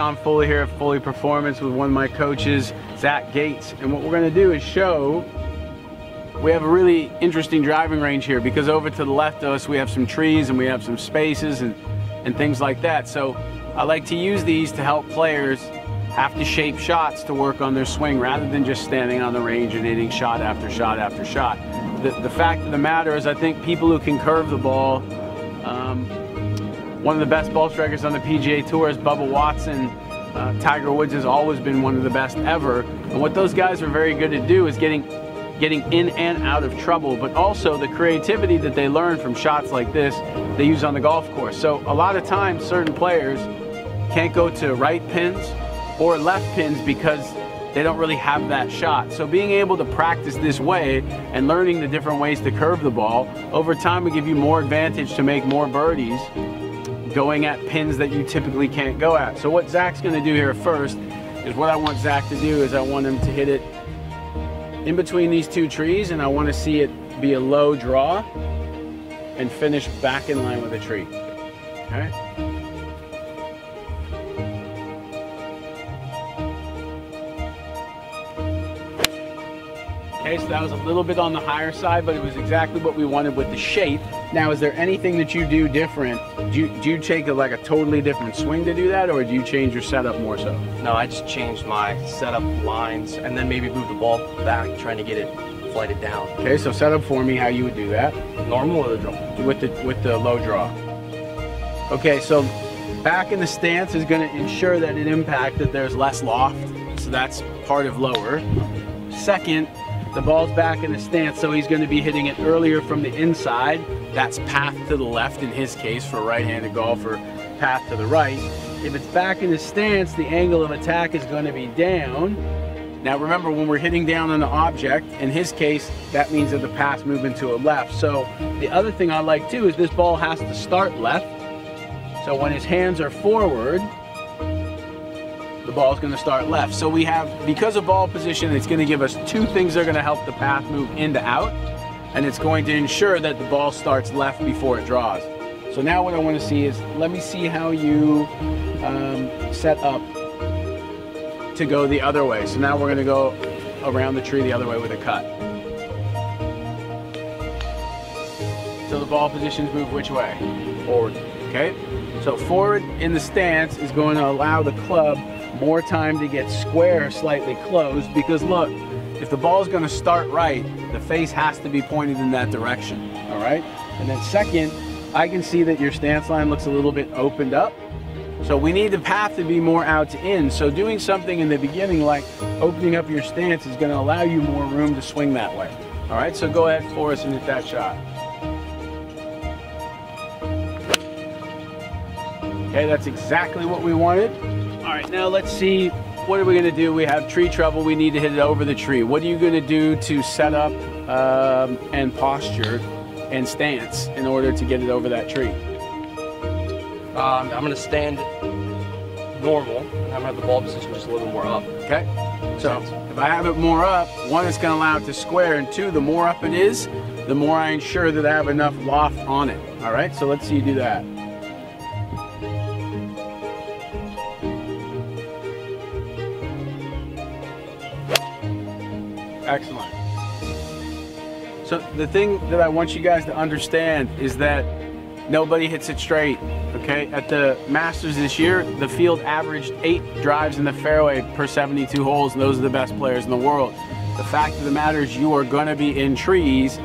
I'm Foley here at Foley Performance with one of my coaches, Zach Gates, and what we're going to do is show we have a really interesting driving range here because over to the left of us we have some trees and we have some spaces and things like that. So I like to use these to help players have to shape shots to work on their swing rather than just standing on the range and hitting shot after shot after shot. The fact of the matter is I think people who can curve the ball, one of the best ball strikers on the PGA Tour is Bubba Watson. Tiger Woods has always been one of the best ever. And what those guys are very good at do is getting in and out of trouble, but also the creativity that they learn from shots like this, they use on the golf course. So a lot of times certain players can't go to right pins or left pins because they don't really have that shot. So being able to practice this way and learning the different ways to curve the ball, over time will give you more advantage to make more birdies going at pins that you typically can't go at. So what Zach's gonna do here first is what I want Zach to do is I want him to hit it in between these two trees, and I want to see it be a low draw and finish back in line with the tree. Okay? Okay, so that was a little bit on the higher side, but it was exactly what we wanted with the shape. Now, is there anything that you do different? Do you take like a totally different swing to do that, or do you change your setup more so? No, I just changed my setup lines and then maybe move the ball back, trying to get it flighted down. Okay, so set up for me how you would do that. Normal or the draw? With the low draw. Okay, so back in the stance is going to ensure that it impacts that there's less loft, so that's part of lower. Second, the ball's back in the stance, so he's going to be hitting it earlier from the inside. That's path to the left in his case for a right-handed golfer, path to the right. If it's back in the stance, the angle of attack is going to be down. Now remember, when we're hitting down on the object, in his case, that means that the path's moving to a left. So the other thing I like too is this ball has to start left. So when his hands are forward, the ball's going to start left. So we have, because of ball position, it's going to give us two things that are going to help the path move in to out, and it's going to ensure that the ball starts left before it draws. So now what I want to see is, let me see how you set up to go the other way. So now we're going to go around the tree the other way with a cut. So the ball positions move which way? Forward. Okay? So forward in the stance is going to allow the club more time to get square, slightly closed, because look, if the ball is going to start right, the face has to be pointed in that direction, all right? And then second, I can see that your stance line looks a little bit opened up, so we need the path to be more out to in. So doing something in the beginning like opening up your stance is going to allow you more room to swing that way, all right? So go ahead for us and hit that shot. Okay, that's exactly what we wanted. All right, now let's see, what are we gonna do? We have tree trouble, we need to hit it over the tree. What are you gonna do to set up and posture and stance in order to get it over that tree? I'm gonna stand normal, and I'm gonna have the ball position just a little more up. Okay, so if I have it more up, one, it's gonna allow it to square, and two, the more up it is, the more I ensure that I have enough loft on it. All right, so let's see you do that. Excellent. So the thing that I want you guys to understand is that nobody hits it straight, okay? At the Masters this year, the field averaged 8 drives in the fairway per 72 holes, and those are the best players in the world. The fact of the matter is you are gonna be in trees,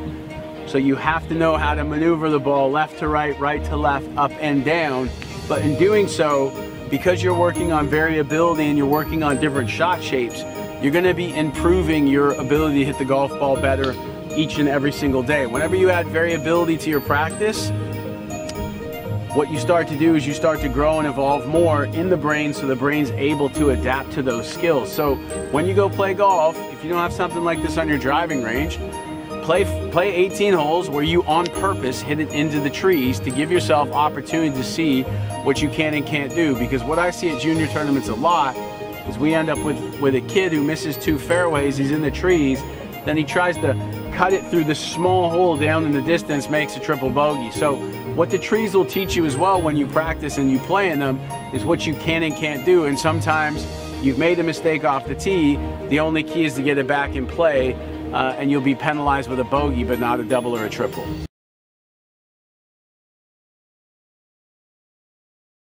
so you have to know how to maneuver the ball left to right, right to left, up and down. But in doing so, because you're working on variability and you're working on different shot shapes, you're going to be improving your ability to hit the golf ball better each and every single day. Whenever you add variability to your practice, what you start to do is you start to grow and evolve more in the brain, so the brain's able to adapt to those skills. So when you go play golf, if you don't have something like this on your driving range, play 18 holes where you on purpose hit it into the trees to give yourself opportunity to see what you can and can't do. Because what I see at junior tournaments a lot is we end up with a kid who misses 2 fairways, he's in the trees, then he tries to cut it through the small hole down in the distance, makes a triple bogey. So what the trees will teach you as well when you practice and you play in them is what you can and can't do. And sometimes you've made a mistake off the tee, the only key is to get it back in play, and you'll be penalized with a bogey but not a double or a triple.